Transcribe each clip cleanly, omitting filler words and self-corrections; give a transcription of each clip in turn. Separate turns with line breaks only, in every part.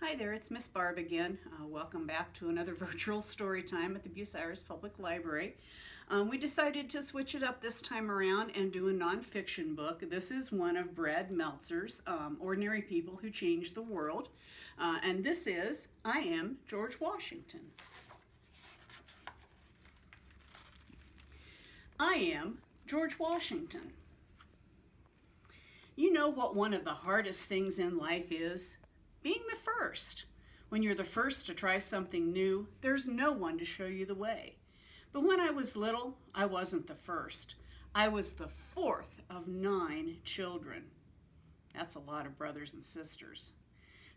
Hi there, it's Miss Barb again. Welcome back to another virtual story time at the Bucyrus Public Library. We decided to switch it up this time around and do a nonfiction book. This is one of Brad Meltzer's, Ordinary People Who Changed the World. And this is I Am George Washington. I am George Washington. You know what one of the hardest things in life is? Being the first. When you're the first to try something new, there's no one to show you the way. But when I was little, I wasn't the first. I was the fourth of 9 children. That's a lot of brothers and sisters.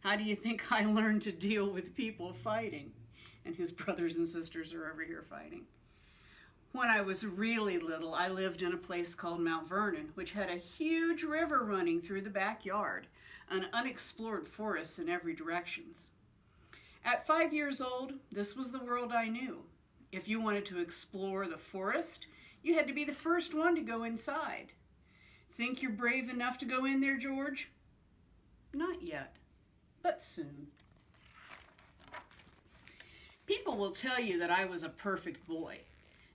How do you think I learned to deal with people fighting? And his brothers and sisters are over here fighting. When I was really little, I lived in a place called Mount Vernon, which had a huge river running through the backyard, an unexplored forest in every direction. At 5 years old, this was the world I knew. If you wanted to explore the forest, you had to be the first one to go inside. Think you're brave enough to go in there, George? Not yet, but soon. People will tell you that I was a perfect boy.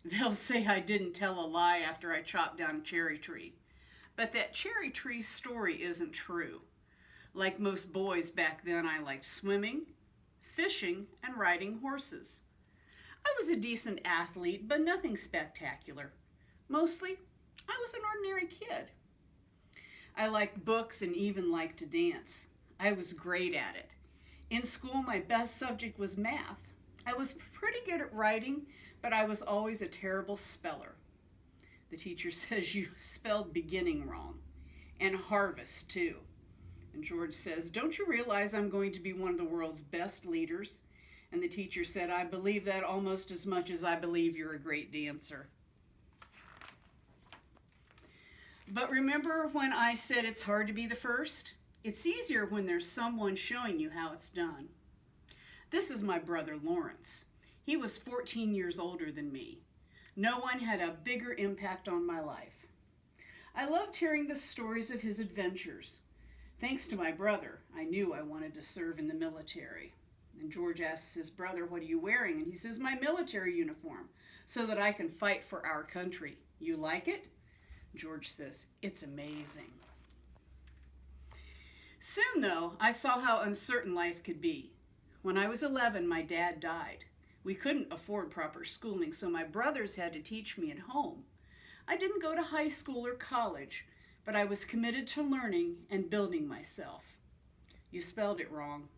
They'll say I didn't tell a lie after I chopped down a cherry tree. But that cherry tree story isn't true. Like most boys back then, I liked swimming, fishing, and riding horses. I was a decent athlete, but nothing spectacular. Mostly, I was an ordinary kid. I liked books and even liked to dance. I was great at it. In school, my best subject was math. I was pretty good at writing, but I was always a terrible speller. The teacher says you spelled beginning wrong, and harvest too. And George says, don't you realize I'm going to be one of the world's best leaders? And the teacher said, I believe that almost as much as I believe you're a great dancer. But remember when I said it's hard to be the first? It's easier when there's someone showing you how it's done. This is my brother Lawrence. He was 14 years older than me. No one had a bigger impact on my life. I loved hearing the stories of his adventures. Thanks to my brother, I knew I wanted to serve in the military. And George asks his brother, what are you wearing? And he says, my military uniform, so that I can fight for our country. You like it? George says, it's amazing. Soon, though, I saw how uncertain life could be. When I was 11, my dad died. We couldn't afford proper schooling, so my brothers had to teach me at home. I didn't go to high school or college, but I was committed to learning and building myself. You spelled it wrong.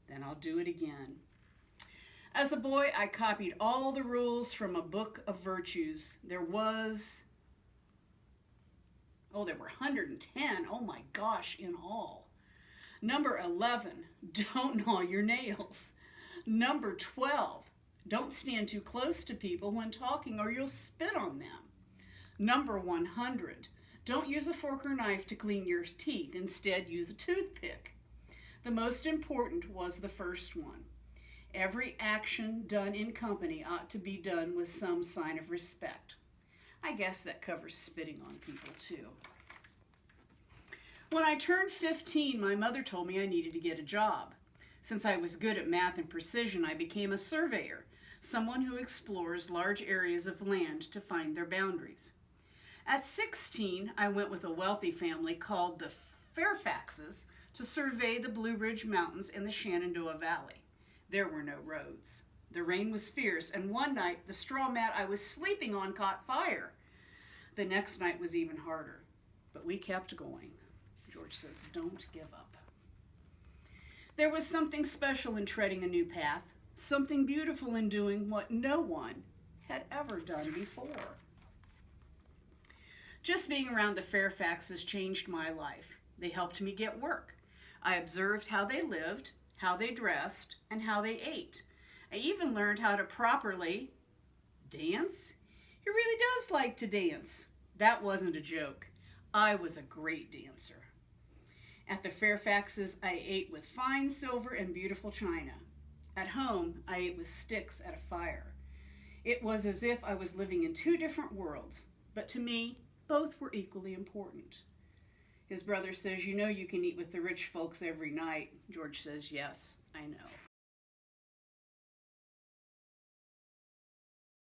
Then I'll do it again. As a boy, I copied all the rules from a book of virtues. There were 110, oh my gosh, in all. Number 11, don't gnaw your nails. Number 12, don't stand too close to people when talking or you'll spit on them. Number 100, don't use a fork or knife to clean your teeth. Instead, use a toothpick. The most important was the first one. Every action done in company ought to be done with some sign of respect. I guess that covers spitting on people too. When I turned 15, my mother told me I needed to get a job. Since I was good at math and precision, I became a surveyor, someone who explores large areas of land to find their boundaries. At 16, I went with a wealthy family called the Fairfaxes to survey the Blue Ridge Mountains and the Shenandoah Valley. There were no roads. The rain was fierce, and one night the straw mat I was sleeping on caught fire. The next night was even harder, but we kept going. George says, don't give up. There was something special in treading a new path, something beautiful in doing what no one had ever done before. Just being around the Fairfaxes changed my life. They helped me get work. I observed how they lived, how they dressed, and how they ate. I even learned how to properly dance. He really does like to dance. That wasn't a joke. I was a great dancer. At the Fairfaxes, I ate with fine silver and beautiful china. At home, I ate with sticks at a fire. It was as if I was living in 2 different worlds, but to me, both were equally important. His brother says, you know you can eat with the rich folks every night. George says, yes, I know.